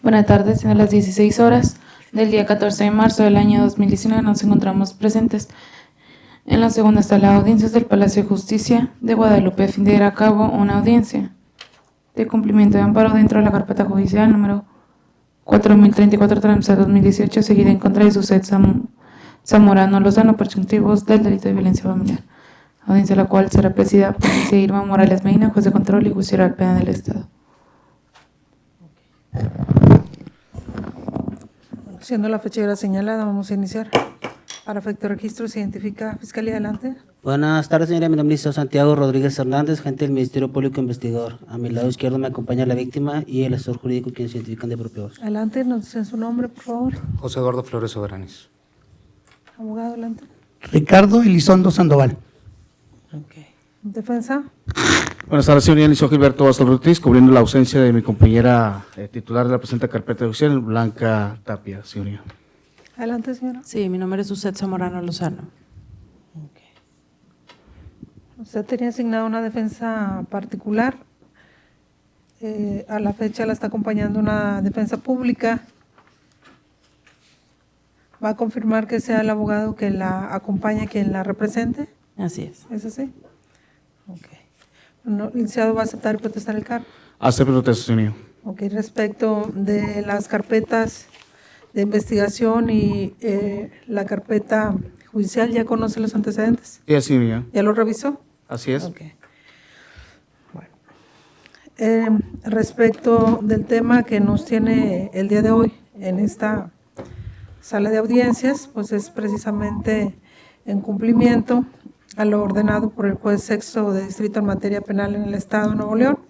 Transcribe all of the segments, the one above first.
Buenas tardes, siendo las 16 horas del día 14 de marzo del año 2019, nos encontramos presentes en la segunda sala de audiencias del Palacio de Justicia de Guadalupe, a fin de llevar a cabo una audiencia de cumplimiento de amparo dentro de la carpeta judicial número 4034-2018, seguida en contra de Suset Zamorano Lozano por motivos del delito de violencia familiar. Audiencia la cual será presidida por Irma Morales Medina, juez de control y juez oral penal del Estado. Siendo la fecha y hora señalada, vamos a iniciar. Para efecto de registro, se identifica Fiscalía. Adelante. Buenas tardes, señora. Mi nombre es Santiago Rodríguez Hernández, agente del Ministerio Público Investigador. A mi lado izquierdo me acompaña la víctima y el asesor jurídico, quienes se identifican de propia voz. Adelante, nos dicen su nombre, por favor. José Eduardo Flores Soberanis. Abogado, adelante. Ricardo Elizondo Sandoval. Defensa. Buenas tardes, señoría. Inicio Gilberto Bastos Ortiz, cubriendo la ausencia de mi compañera titular de la presente carpeta judicial, Blanca Tapia, señoría. Adelante, señora. Sí, mi nombre es Suset Zamorano Lozano. Usted tenía asignada una defensa particular. A la fecha la está acompañando una defensa pública. ¿Va a confirmar que sea el abogado que la acompaña quien la represente? Así es. ¿Es así? Ok. Bueno, licenciado, ¿va a aceptar y protestar el cargo? Acepto protesto, señoría. Ok, respecto de las carpetas de investigación y la carpeta judicial, ¿ya conoce los antecedentes? Sí, señoría. ¿Ya lo revisó? Así es. Ok. Bueno. Respecto del tema que nos tiene el día de hoy en esta sala de audiencias, pues es precisamente en cumplimiento a lo ordenado por el juez sexto de distrito en materia penal en el Estado de Nuevo León.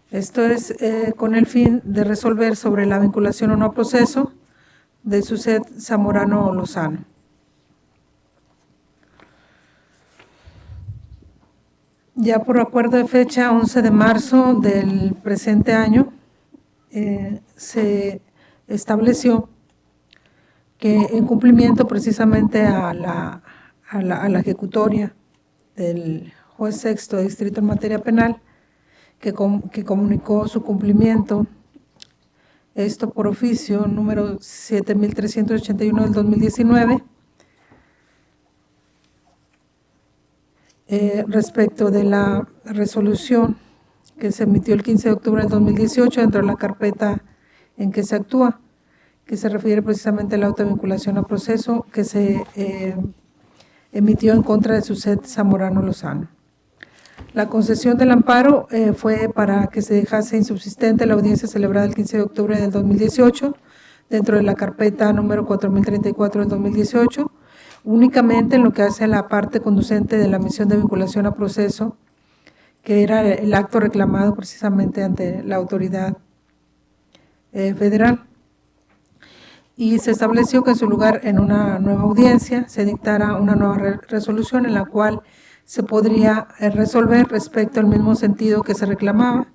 Esto es con el fin de resolver sobre la vinculación o no a proceso de Suset Zamorano Lozano. Ya por acuerdo de fecha 11 de marzo del presente año, se estableció que en cumplimiento precisamente a la ejecutoria del juez sexto de distrito en materia penal, que comunicó su cumplimiento, esto por oficio número 7381 del 2019, respecto de la resolución que se emitió el 15 de octubre del 2018 dentro de la carpeta en que se actúa, que se refiere precisamente a la autovinculación a proceso que se emitió en contra de Suset Zamorano Lozano. La concesión del amparo fue para que se dejase insubsistente la audiencia celebrada el 15 de octubre del 2018 dentro de la carpeta número 4034 del 2018, únicamente en lo que hace a la parte conducente de la misión de vinculación a proceso, que era el acto reclamado precisamente ante la autoridad federal. Y se estableció que en su lugar, en una nueva audiencia, se dictara una nueva resolución en la cual se podría resolver respecto al mismo sentido que se reclamaba,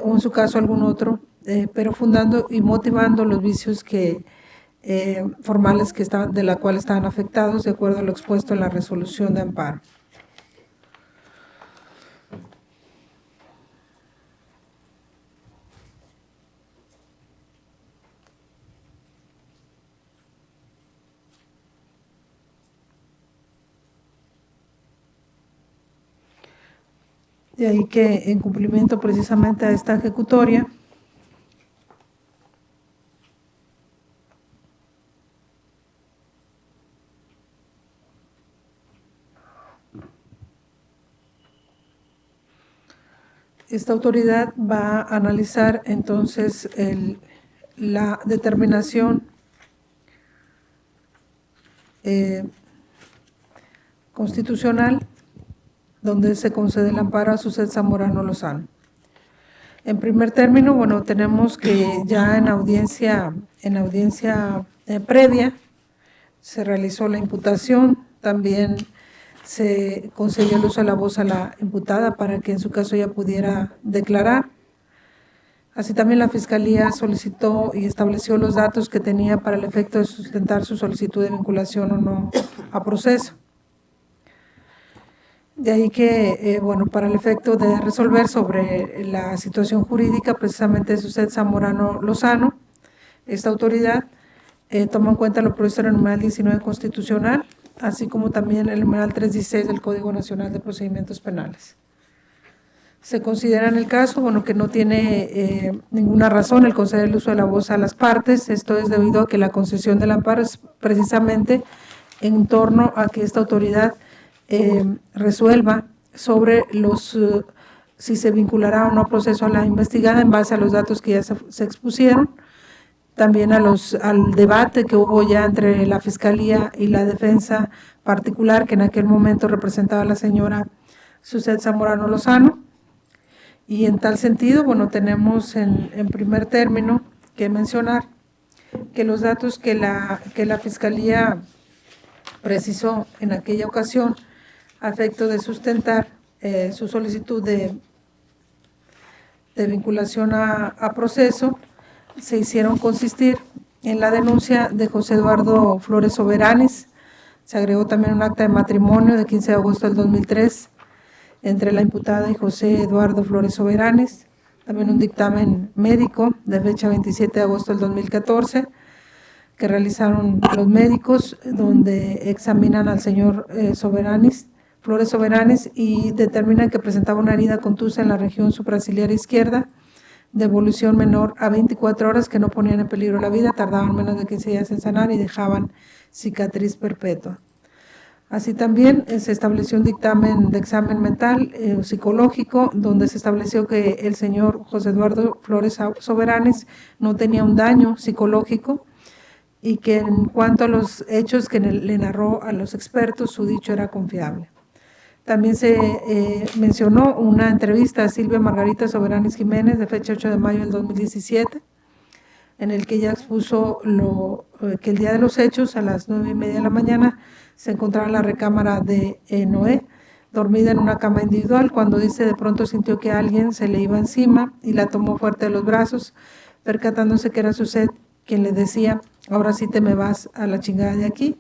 o en su caso algún otro, pero fundando y motivando los vicios formales de la cual estaban afectados de acuerdo a lo expuesto en la resolución de amparo. De ahí que en cumplimiento precisamente a esta ejecutoria, esta autoridad va a analizar entonces la determinación constitucional donde se concede el amparo a Suset Zamorano Lozano. En primer término, bueno, tenemos que ya en audiencia previa se realizó la imputación, también se concedió el uso de la voz a la imputada para que en su caso ella pudiera declarar. Así también la Fiscalía solicitó y estableció los datos que tenía para el efecto de sustentar su solicitud de vinculación o no a proceso. De ahí que, bueno, para el efecto de resolver sobre la situación jurídica precisamente de Suset Zamorano Lozano, esta autoridad toma en cuenta lo previsto en el numeral 19 constitucional, así como también el numeral 316 del Código Nacional de Procedimientos Penales. Se considera en el caso, bueno, que no tiene ninguna razón el conceder el uso de la voz a las partes. Esto es debido a que la concesión del amparo es precisamente en torno a que esta autoridad resuelva sobre si se vinculará o no proceso a la investigada en base a los datos que ya se expusieron, también al debate que hubo ya entre la Fiscalía y la defensa particular que en aquel momento representaba a la señora Suset Zamorano Lozano. Y en tal sentido, bueno, tenemos en primer término que mencionar que los datos que la Fiscalía precisó en aquella ocasión a efecto de sustentar su solicitud de vinculación a proceso se hicieron consistir en la denuncia de José Eduardo Flores Soberanes. Se agregó también un acta de matrimonio de 15 de agosto del 2003 entre la imputada y José Eduardo Flores Soberanes, también un dictamen médico de fecha 27 de agosto del 2014 que realizaron los médicos donde examinan al señor Flores Soberanes y determinan que presentaba una herida contusa en la región supraciliar izquierda de evolución menor a 24 horas que no ponían en peligro la vida, tardaban menos de 15 días en sanar y dejaban cicatriz perpetua. Así también se estableció un dictamen de examen mental psicológico donde se estableció que el señor José Eduardo Flores Soberanes no tenía un daño psicológico y que en cuanto a los hechos que le narró a los expertos, su dicho era confiable. También se mencionó una entrevista a Silvia Margarita Soberanes Jiménez de fecha 8 de mayo del 2017, en el que ella expuso que el día de los hechos, a las 9:30 de la mañana, se encontraba en la recámara de Noé, dormida en una cama individual, cuando dice de pronto sintió que alguien se le iba encima y la tomó fuerte de los brazos, percatándose que era Suset quien le decía, ahora sí te me vas a la chingada de aquí,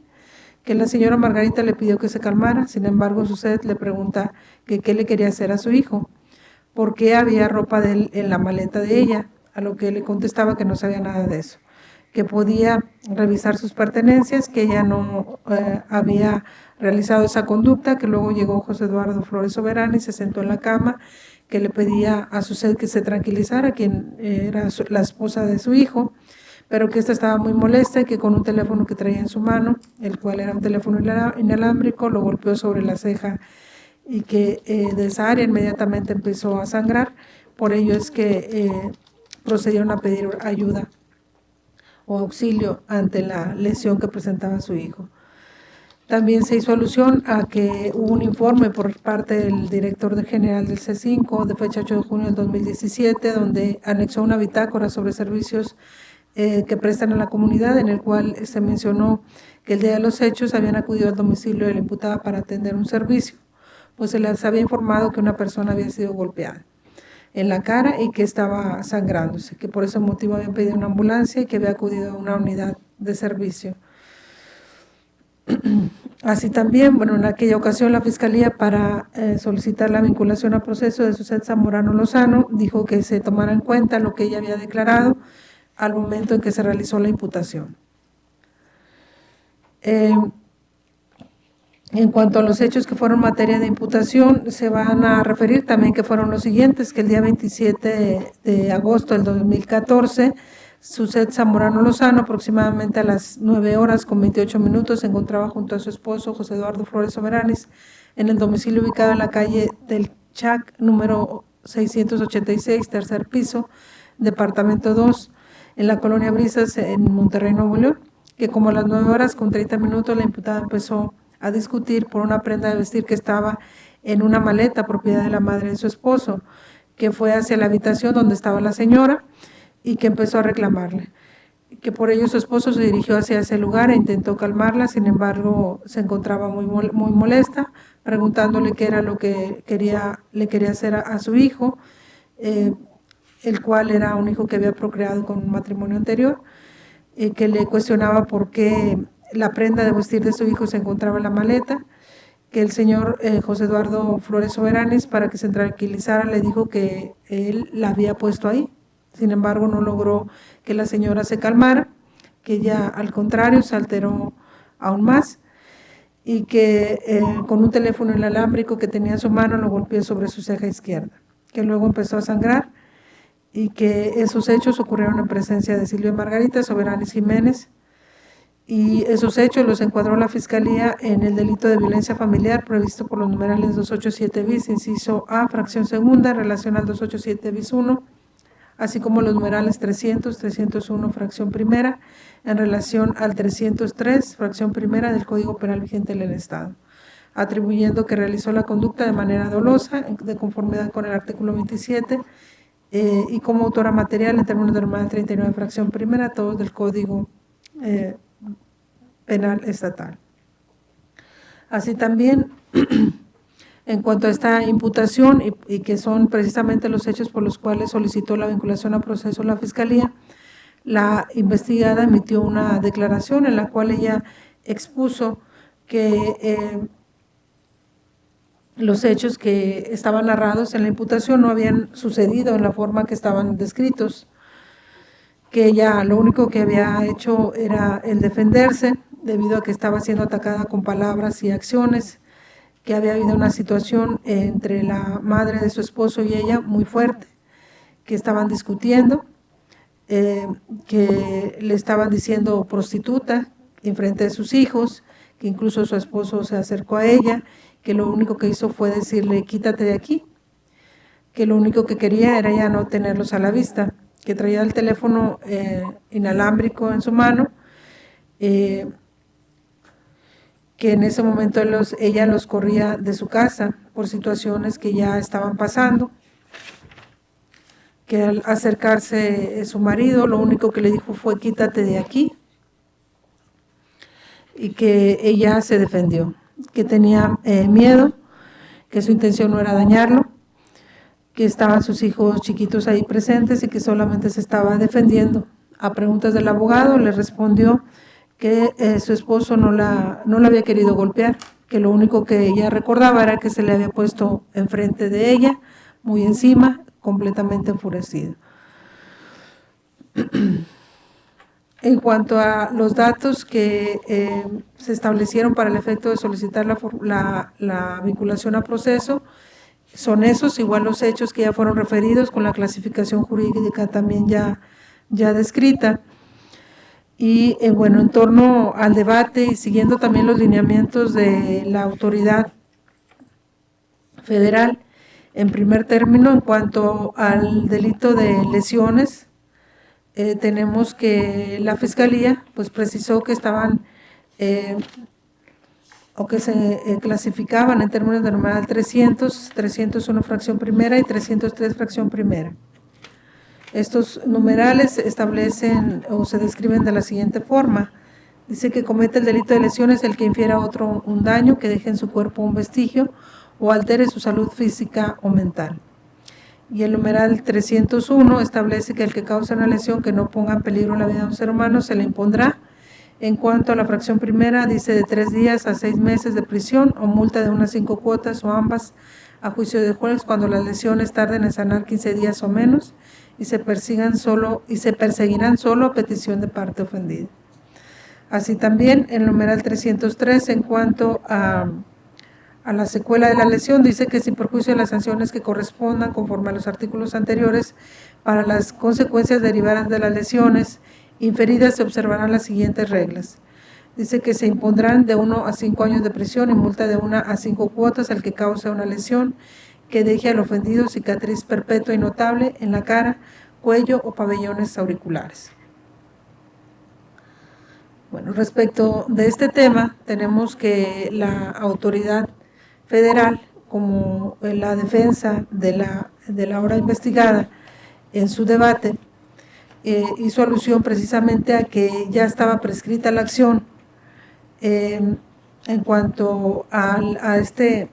que la señora Margarita le pidió que se calmara. Sin embargo, Suset le pregunta que qué le quería hacer a su hijo, por qué había ropa de él en la maleta de ella, a lo que le contestaba que no sabía nada de eso, que podía revisar sus pertenencias, que ella no había realizado esa conducta, que luego llegó José Eduardo Flores Soberano y se sentó en la cama, que le pedía a Suset que se tranquilizara, quien era la esposa de su hijo, pero que esta estaba muy molesta y que con un teléfono que traía en su mano, el cual era un teléfono inalámbrico, lo golpeó sobre la ceja y que de esa área inmediatamente empezó a sangrar. Por ello es que procedieron a pedir ayuda o auxilio ante la lesión que presentaba su hijo. También se hizo alusión a que hubo un informe por parte del director general del C5 de fecha 8 de junio del 2017, donde anexó una bitácora sobre servicios que prestan a la comunidad, en el cual se mencionó que el día de los hechos habían acudido al domicilio de la imputada para atender un servicio, pues se les había informado que una persona había sido golpeada en la cara y que estaba sangrándose, que por ese motivo habían pedido una ambulancia y que había acudido a una unidad de servicio. Así también, bueno, en aquella ocasión la Fiscalía para solicitar la vinculación a proceso de Suset Zamorano Lozano dijo que se tomara en cuenta lo que ella había declarado al momento en que se realizó la imputación. En cuanto a los hechos que fueron materia de imputación, se van a referir también que fueron los siguientes, que el día 27 de agosto del 2014, Suset Zamorano Lozano, aproximadamente a las 9:28, se encontraba junto a su esposo, José Eduardo Flores Soberanes, en el domicilio ubicado en la calle del Chac, número 686, tercer piso, departamento 2, en la colonia Brisas, en Monterrey, Nuevo León, que como a las 9:30 la imputada empezó a discutir por una prenda de vestir que estaba en una maleta propiedad de la madre de su esposo, que fue hacia la habitación donde estaba la señora y que empezó a reclamarle, que por ello su esposo se dirigió hacia ese lugar e intentó calmarla. Sin embargo, se encontraba muy molesta, preguntándole qué era lo que le quería hacer a su hijo, el cual era un hijo que había procreado con un matrimonio anterior, que le cuestionaba por qué la prenda de vestir de su hijo se encontraba en la maleta que el señor José Eduardo Flores Soberanis, para que se tranquilizara, le dijo que él la había puesto ahí. Sin embargo, no logró que la señora se calmara, que ella al contrario se alteró aún más y que con un teléfono inalámbrico que tenía en su mano lo golpeó sobre su ceja izquierda, que luego empezó a sangrar y que esos hechos ocurrieron en presencia de Silvia Margarita Soberanis Jiménez, y esos hechos los encuadró la Fiscalía en el delito de violencia familiar previsto por los numerales 287 bis, inciso A, fracción segunda, en relación al 287 bis 1, así como los numerales 300, 301, fracción primera, en relación al 303, fracción primera del Código Penal vigente en el Estado, atribuyendo que realizó la conducta de manera dolosa, de conformidad con el artículo 27, y como autora material en términos del numeral 39, fracción primera, todos del Código Penal Estatal. Así también, en cuanto a esta imputación y que son precisamente los hechos por los cuales solicitó la vinculación a proceso la Fiscalía, la investigada emitió una declaración en la cual ella expuso que los hechos que estaban narrados en la imputación no habían sucedido en la forma que estaban descritos, que ella lo único que había hecho era el defenderse debido a que estaba siendo atacada con palabras y acciones, que había habido una situación entre la madre de su esposo y ella muy fuerte, que estaban discutiendo, que le estaban diciendo prostituta en frente de sus hijos, que incluso su esposo se acercó a ella, que lo único que hizo fue decirle quítate de aquí, que lo único que quería era ya no tenerlos a la vista, que traía el teléfono inalámbrico en su mano, que en ese momento ella los corría de su casa por situaciones que ya estaban pasando, que al acercarse su marido lo único que le dijo fue quítate de aquí, y que ella se defendió, que tenía miedo, que su intención no era dañarlo, que estaban sus hijos chiquitos ahí presentes y que solamente se estaba defendiendo. A preguntas del abogado le respondió que su esposo no la había querido golpear, que lo único que ella recordaba era que se le había puesto enfrente de ella, muy encima, completamente enfurecido. En cuanto a los datos que se establecieron para el efecto de solicitar la vinculación a proceso, son esos, igual los hechos que ya fueron referidos con la clasificación jurídica también ya descrita. Y bueno, en torno al debate y siguiendo también los lineamientos de la autoridad federal, en primer término, en cuanto al delito de lesiones, tenemos que la Fiscalía pues precisó que estaban o que se clasificaban en términos de numeral 300, 301 fracción primera y 303 fracción primera. Estos numerales establecen o se describen de la siguiente forma. Dice que comete el delito de lesiones el que infiera a otro un daño, que deje en su cuerpo un vestigio o altere su salud física o mental. Y el numeral 301 establece que el que causa una lesión que no ponga en peligro la vida de un ser humano se le impondrá. En cuanto a la fracción primera, dice de 3 días a 6 meses de prisión o multa de unas 5 cuotas o ambas a juicio de juez cuando las lesiones tarden en sanar 15 días o menos y se perseguirán solo a petición de parte ofendida. Así también el numeral 303 en cuanto a la secuela de la lesión dice que sin perjuicio de las sanciones que correspondan conforme a los artículos anteriores para las consecuencias derivadas de las lesiones inferidas se observarán las siguientes reglas. Dice que se impondrán de 1 a 5 años de prisión y multa de 1 a 5 cuotas al que cause una lesión que deje al ofendido cicatriz perpetua y notable en la cara, cuello o pabellones auriculares. Bueno, respecto de este tema, tenemos que la autoridad federal, como la defensa de la hora investigada en su debate, hizo alusión precisamente a que ya estaba prescrita la acción en cuanto a este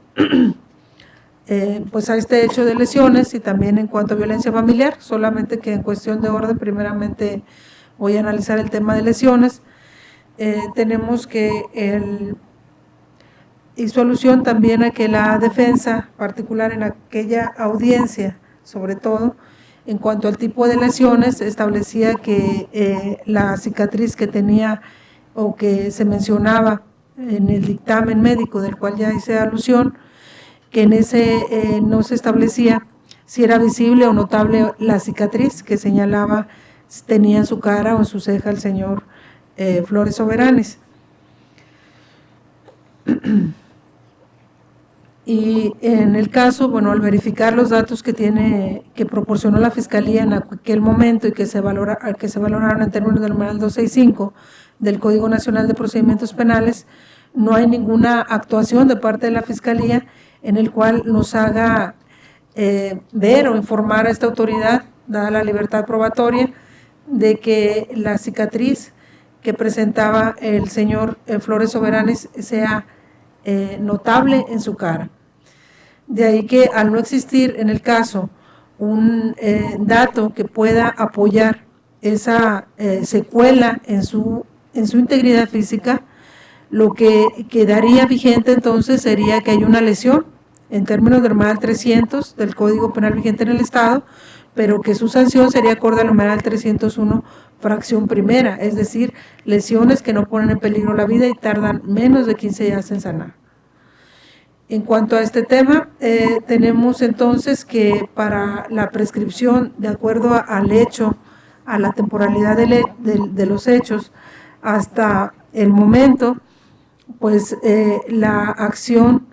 hecho de lesiones y también en cuanto a violencia familiar, solamente que en cuestión de orden primeramente voy a analizar el tema de lesiones. Tenemos que hizo alusión también a que la defensa, particular en aquella audiencia, sobre todo, en cuanto al tipo de lesiones, establecía que la cicatriz que tenía o que se mencionaba en el dictamen médico del cual ya hice alusión, que en ese no se establecía si era visible o notable la cicatriz que señalaba tenía en su cara o en su ceja el señor Flores Soberanes. Y en el caso, bueno, al verificar los datos que proporcionó la Fiscalía en aquel momento y que se valoraron en términos del numeral 265 del Código Nacional de Procedimientos Penales, no hay ninguna actuación de parte de la Fiscalía en el cual nos haga ver o informar a esta autoridad, dada la libertad probatoria, de que la cicatriz que presentaba el señor Flores Soberanes sea notable en su cara. De ahí que al no existir en el caso un dato que pueda apoyar esa secuela en su integridad física, lo que quedaría vigente entonces sería que hay una lesión en términos del numeral 300 del Código Penal vigente en el Estado, pero que su sanción sería acorde al numeral 301 fracción primera, es decir, lesiones que no ponen en peligro la vida y tardan menos de 15 días en sanar. En cuanto a este tema, tenemos entonces que para la prescripción, de acuerdo al hecho, a la temporalidad de los hechos, hasta el momento, pues la acción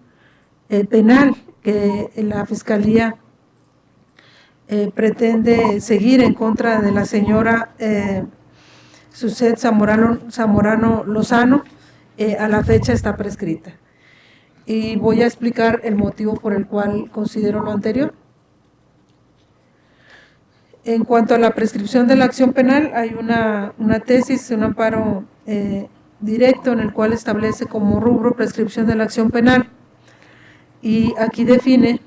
penal que la Fiscalía pretende seguir en contra de la señora Suset Zamorano Lozano, a la fecha está prescrita. Y voy a explicar el motivo por el cual considero lo anterior. En cuanto a la prescripción de la acción penal, hay una tesis, un amparo directo en el cual establece como rubro prescripción de la acción penal. Y aquí define,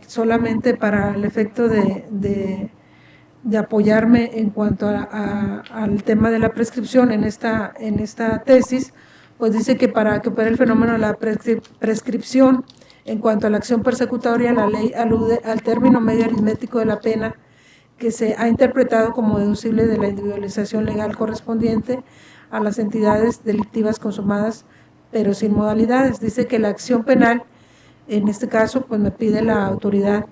solamente para el efecto de apoyarme en cuanto al tema de la prescripción en esta tesis, pues dice que para que opere el fenómeno de la prescripción, en cuanto a la acción persecutoria, la ley alude al término medio aritmético de la pena que se ha interpretado como deducible de la individualización legal correspondiente a las entidades delictivas consumadas, pero sin modalidades. Dice que la acción penal, en este caso, pues me pide la autoridad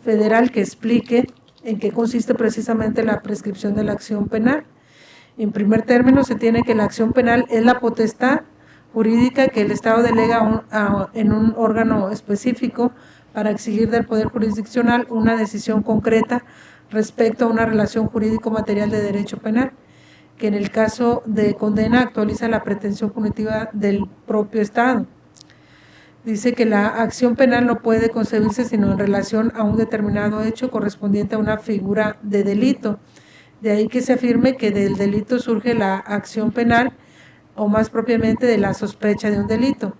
federal que explique en qué consiste precisamente la prescripción de la acción penal. En primer término, se tiene que la acción penal es la potestad jurídica que el Estado delega en un órgano específico para exigir del Poder Jurisdiccional una decisión concreta respecto a una relación jurídico-material de derecho penal, que en el caso de condena actualiza la pretensión punitiva del propio Estado. Dice que la acción penal no puede concebirse sino en relación a un determinado hecho correspondiente a una figura de delito. De ahí que se afirme que del delito surge la acción penal, o más propiamente de la sospecha de un delito.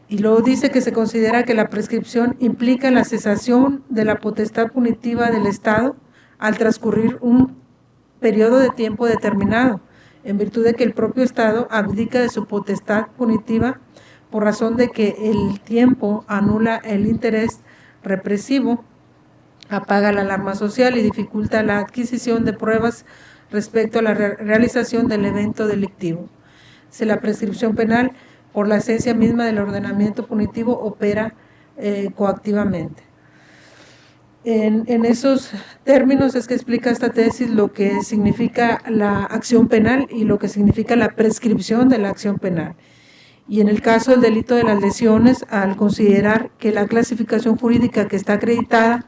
Y luego dice que se considera que la prescripción implica la cesación de la potestad punitiva del Estado al transcurrir un periodo de tiempo determinado, en virtud de que el propio Estado abdica de su potestad punitiva por razón de que el tiempo anula el interés represivo, apaga la alarma social y dificulta la adquisición de pruebas respecto a la realización del evento delictivo. Si la prescripción penal, por la esencia misma del ordenamiento punitivo, opera coactivamente. En esos términos es que explica esta tesis lo que significa la acción penal y lo que significa la prescripción de la acción penal. Y en el caso del delito de las lesiones, al considerar que la clasificación jurídica que está acreditada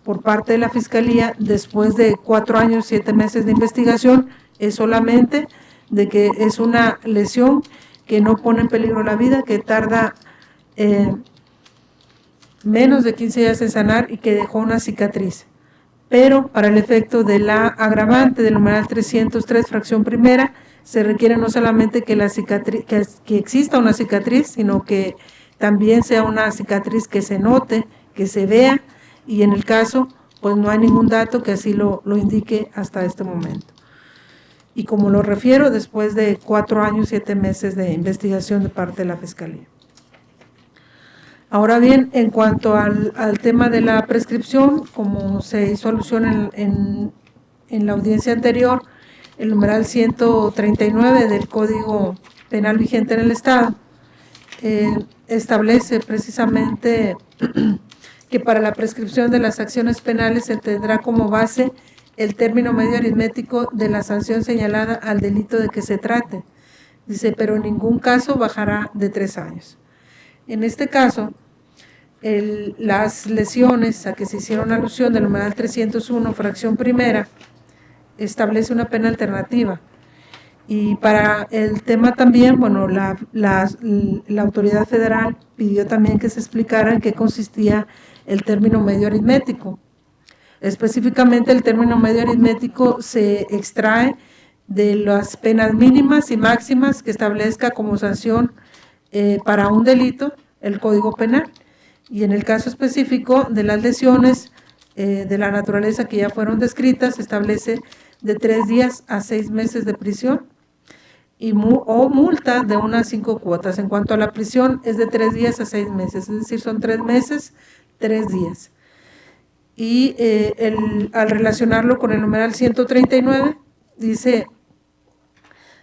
por parte de la Fiscalía después de 4 años, 7 meses de investigación, es solamente de que es una lesión que no pone en peligro la vida, que tarda menos de 15 días en sanar y que dejó una cicatriz. Pero para el efecto de la agravante del numeral 303, fracción primera, se requiere no solamente que la cicatriz, que exista una cicatriz, sino que también sea una cicatriz que se note, que se vea, y en el caso, pues no hay ningún dato que así lo indique hasta este momento. y como lo refiero, después de 4 años, 7 meses de investigación de parte de la Fiscalía. Ahora bien, en cuanto al tema de la prescripción, como se hizo alusión en la audiencia anterior, el numeral 139 del Código Penal vigente en el Estado establece precisamente que para la prescripción de las acciones penales se tendrá como base el término medio aritmético de la sanción señalada al delito de que se trate. Dice, pero en ningún caso bajará de 3 años. En este caso, las lesiones a que se hicieron alusión del numeral 301, fracción primera, establece una pena alternativa. Y para el tema también, bueno, la autoridad federal pidió también que se explicara en qué consistía el término medio aritmético. Específicamente, el término medio aritmético se extrae de las penas mínimas y máximas que establezca como sanción para un delito el Código Penal. Y en el caso específico de las lesiones de la naturaleza que ya fueron descritas, se establece de 3 días a 6 meses de prisión o multa de unas 5 cuotas. En cuanto a la prisión, es de 3 días a 6 meses, es decir, son 3 meses, 3 días. Y al relacionarlo con el numeral 139, dice,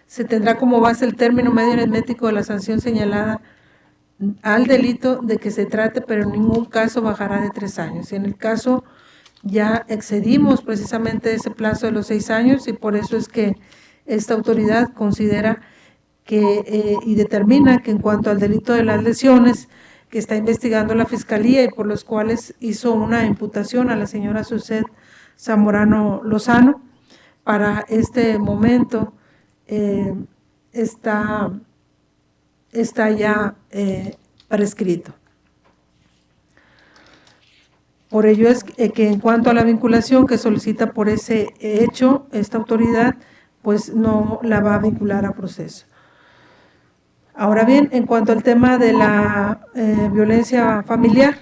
se tendrá como base el término medio aritmético de la sanción señalada al delito de que se trate, pero en ningún caso bajará de 3 años. Y en el caso ya excedimos precisamente ese plazo de los 6 años y por eso es que esta autoridad considera que y determina que en cuanto al delito de las lesiones que está investigando la Fiscalía y por los cuales hizo una imputación a la señora Suset Zamorano Lozano, para este momento está ya prescrito. Por ello es que en cuanto a la vinculación que solicita por ese hecho, esta autoridad pues no la va a vincular a proceso. Ahora bien, en cuanto al tema de la violencia familiar,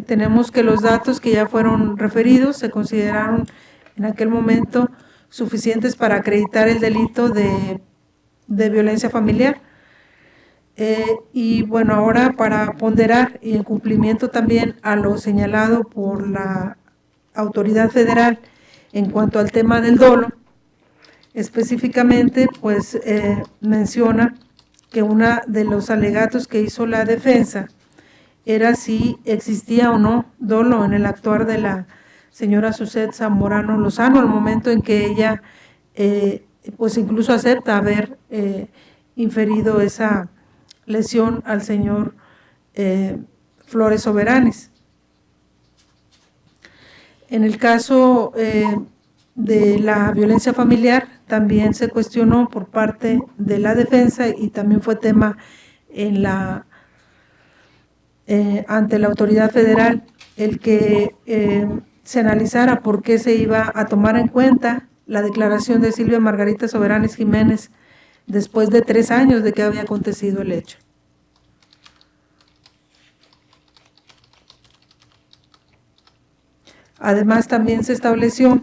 tenemos que los datos que ya fueron referidos se consideraron en aquel momento suficientes para acreditar el delito de violencia familiar. Y bueno, ahora para ponderar y en cumplimiento también a lo señalado por la autoridad federal en cuanto al tema del dolo, específicamente pues menciona que uno de los alegatos que hizo la defensa era si existía o no dolo en el actuar de la señora Suset Zamorano Lozano al momento en que ella pues incluso acepta haber inferido esa lesión al señor Flores Soberanes. En el caso de la violencia familiar también se cuestionó por parte de la defensa y también fue tema en ante la autoridad federal el que se analizara por qué se iba a tomar en cuenta la declaración de Silvia Margarita Soberanes Jiménez después de 3 años de que había acontecido el hecho. Además, también se estableció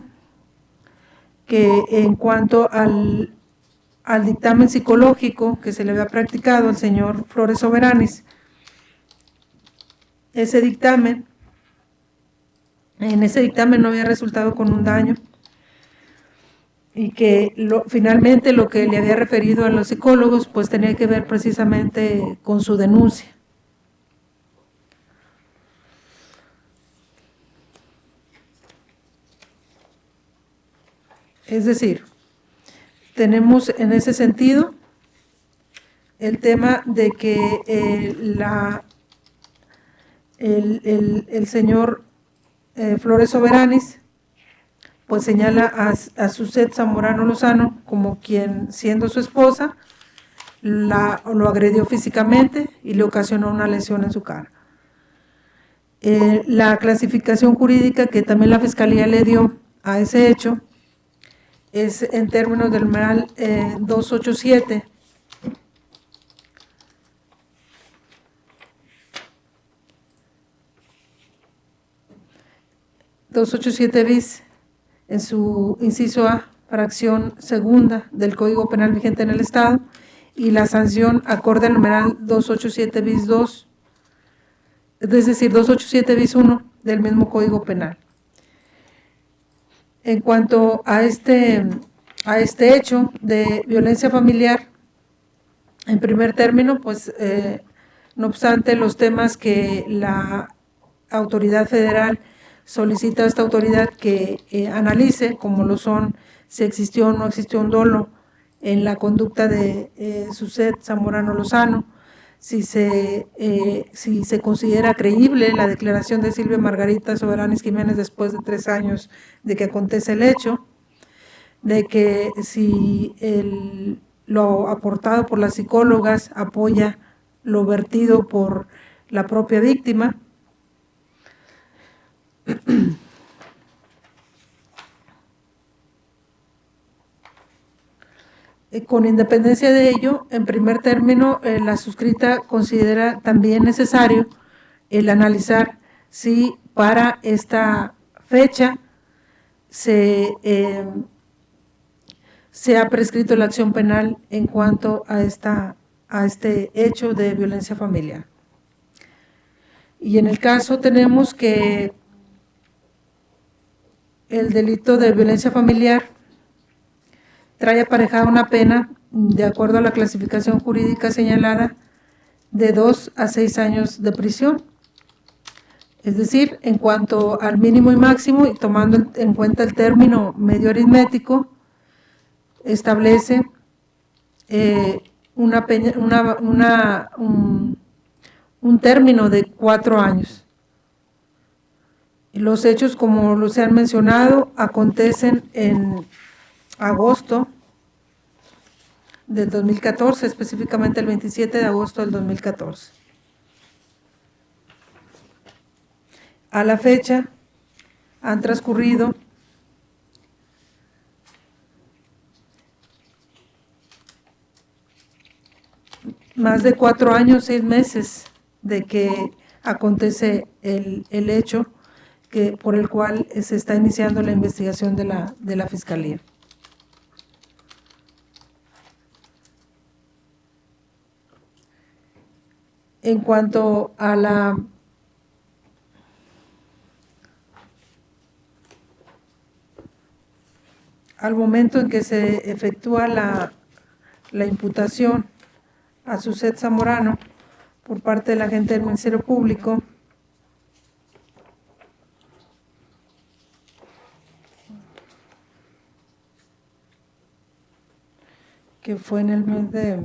que en cuanto al dictamen psicológico que se le había practicado al señor Flores Soberanes, en ese dictamen no había resultado con un daño y que finalmente lo que le había referido a los psicólogos pues tenía que ver precisamente con su denuncia. Es decir, tenemos en ese sentido el tema de que el señor Flores Soberanes pues señala a Suset Zamorano Lozano como quien, siendo su esposa, lo agredió físicamente y le ocasionó una lesión en su cara. La clasificación jurídica que también la Fiscalía le dio a ese hecho es en términos del numeral 287, bis, en su inciso A, fracción segunda del Código Penal vigente en el Estado y la sanción acorde al numeral 287 bis 2, es decir, 287 bis 1 del mismo Código Penal. En cuanto a este hecho de violencia familiar, en primer término, pues no obstante los temas que la autoridad federal solicita a esta autoridad que analice, como lo son si existió o no existió un dolo en la conducta de Suset Zamorano Lozano, si se considera creíble la declaración de Silvia Margarita Soberanis Jiménez después de 3 años de que acontece el hecho, de que si lo aportado por las psicólogas apoya lo vertido por la propia víctima. Con independencia de ello, en primer término, la suscrita considera también necesario el analizar si para esta fecha se ha prescrito la acción penal en cuanto a este hecho de violencia familiar. Y en el caso tenemos que el delito de violencia familiar trae aparejada una pena, de acuerdo a la clasificación jurídica señalada, de 2 a 6 años de prisión. Es decir, en cuanto al mínimo y máximo, y tomando en cuenta el término medio aritmético, establece un término de 4 años. Los hechos, como se han mencionado, acontecen en agosto del 2014, específicamente el 27 de agosto del 2014. A la fecha han transcurrido más de 4 años, 6 meses de que acontece el hecho por el cual se está iniciando la investigación de la Fiscalía. En cuanto a al momento en que se efectúa la imputación a Suset Zamorano por parte del agente del Ministerio Público, que fue en el mes de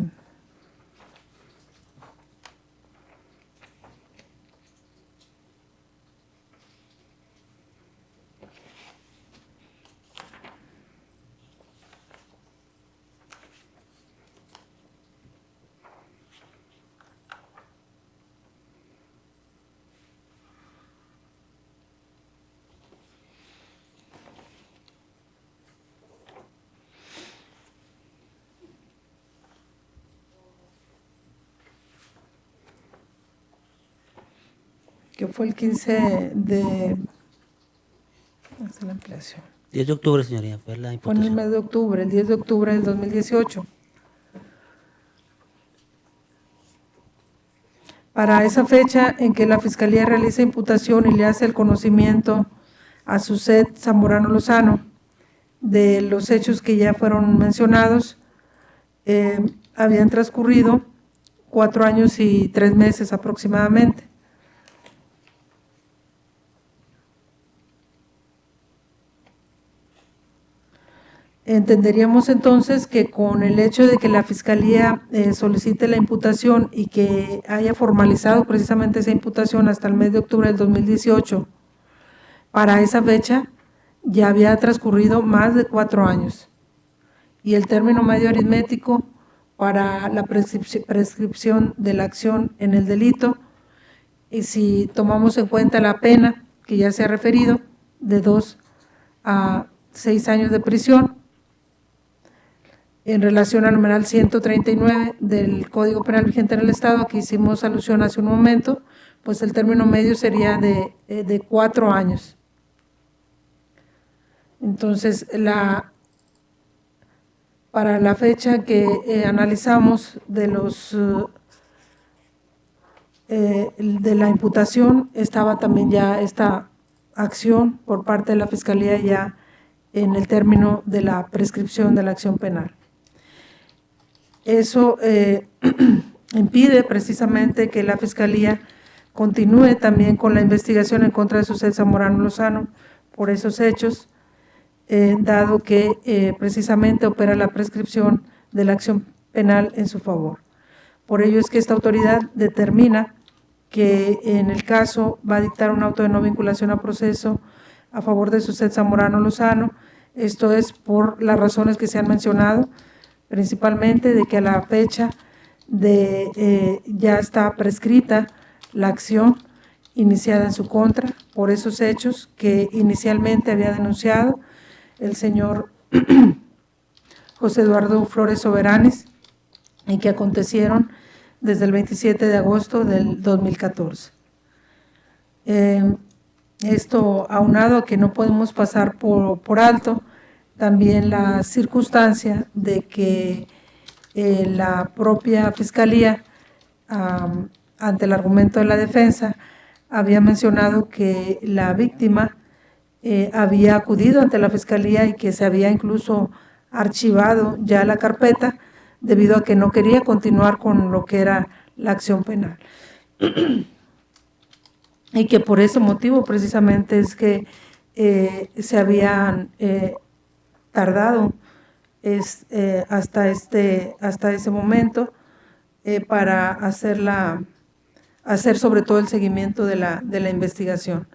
que fue el 15 de hasta la ampliación. 10 de octubre, señoría, fue la Fue en el imputación. mes de octubre, el 10 de octubre del 2018. Para esa fecha en que la Fiscalía realiza imputación y le hace el conocimiento a Suset Zamorano Lozano de los hechos que ya fueron mencionados, habían transcurrido 4 años y 3 meses aproximadamente. Entenderíamos entonces que con el hecho de que la Fiscalía solicite la imputación y que haya formalizado precisamente esa imputación hasta el mes de octubre del 2018, para esa fecha ya había transcurrido más de 4 años. Y el término medio aritmético para la prescripción de la acción en el delito, y si tomamos en cuenta la pena que ya se ha referido, de 2 a 6 años de prisión, en relación al numeral 139 del Código Penal vigente en el Estado, aquí hicimos alusión hace un momento, pues el término medio sería de 4 años. Entonces, Para la fecha que analizamos de de la imputación, estaba también ya esta acción por parte de la Fiscalía ya en el término de la prescripción de la acción penal. Eso impide precisamente que la Fiscalía continúe también con la investigación en contra de Suset Zamorano Lozano por esos hechos, dado que precisamente opera la prescripción de la acción penal en su favor. Por ello es que esta autoridad determina que en el caso va a dictar un auto de no vinculación a proceso a favor de Suset Zamorano Lozano. Esto es por las razones que se han mencionado, principalmente de que a la fecha ya está prescrita la acción iniciada en su contra por esos hechos que inicialmente había denunciado el señor José Eduardo Flores Soberanes y que acontecieron desde el 27 de agosto del 2014. Esto aunado a que no podemos pasar por alto también la circunstancia de que la propia Fiscalía, ante el argumento de la defensa, había mencionado que la víctima había acudido ante la Fiscalía y que se había incluso archivado ya la carpeta debido a que no quería continuar con lo que era la acción penal. Y que por ese motivo precisamente es que se habían tardado hasta ese momento para hacer sobre todo el seguimiento de la investigación.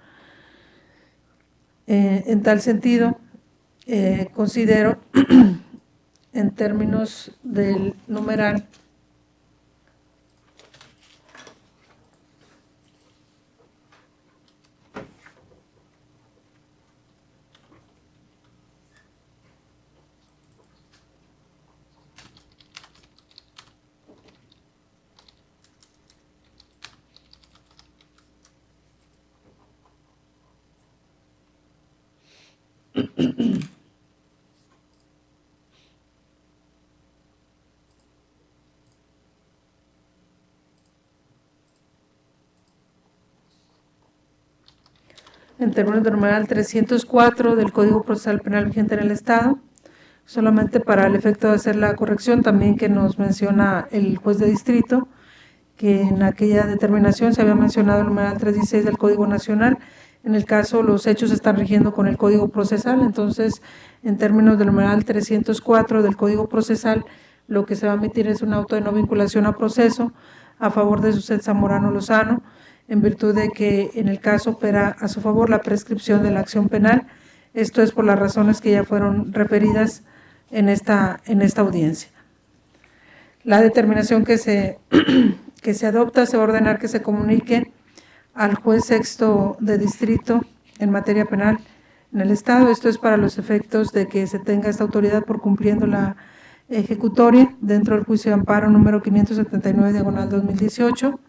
En tal sentido, considero en términos del numeral en términos del numeral 304 del Código Procesal Penal vigente en el Estado, solamente para el efecto de hacer la corrección también que nos menciona el juez de distrito, que en aquella determinación se había mencionado el numeral 316 del Código Nacional. En el caso, los hechos están rigiendo con el Código Procesal, entonces, en términos del numeral 304 del Código Procesal, lo que se va a emitir es un auto de no vinculación a proceso a favor de Suset Zamorano Lozano, en virtud de que en el caso opera a su favor la prescripción de la acción penal. Esto es por las razones que ya fueron referidas en esta audiencia. La determinación que se adopta se va a ordenar que se comunique al juez sexto de distrito en materia penal en el Estado. Esto es para los efectos de que se tenga esta autoridad por cumpliendo la ejecutoria dentro del juicio de amparo número 579/2018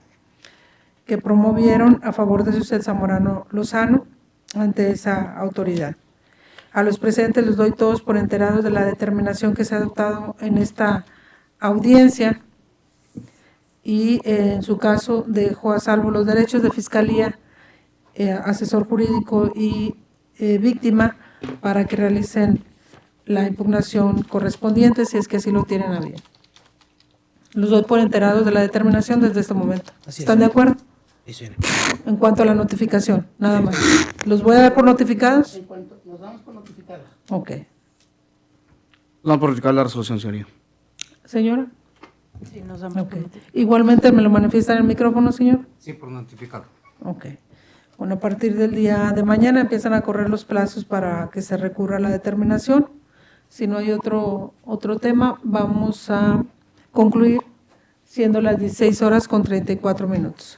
que promovieron a favor de Suset Zamorano Lozano ante esa autoridad. A los presentes les doy todos por enterados de la determinación que se ha adoptado en esta audiencia y en su caso dejó a salvo los derechos de Fiscalía, asesor jurídico y víctima para que realicen la impugnación correspondiente si es que así lo tienen a bien. Los doy por enterados de la determinación desde este momento. ¿Están de acuerdo? En cuanto a la notificación, nada más. ¿Los voy a dar por notificados? En cuanto nos damos por notificados. Ok. No por notificar la resolución, señoría. Señora. Sí, nos damos Ok. por notificado. Igualmente me lo manifiesta en el micrófono, señor. Sí, por notificado. Ok. Bueno, a partir del día de mañana empiezan a correr los plazos para que se recurra a la determinación. Si no hay otro tema, vamos a concluir siendo las 16:34.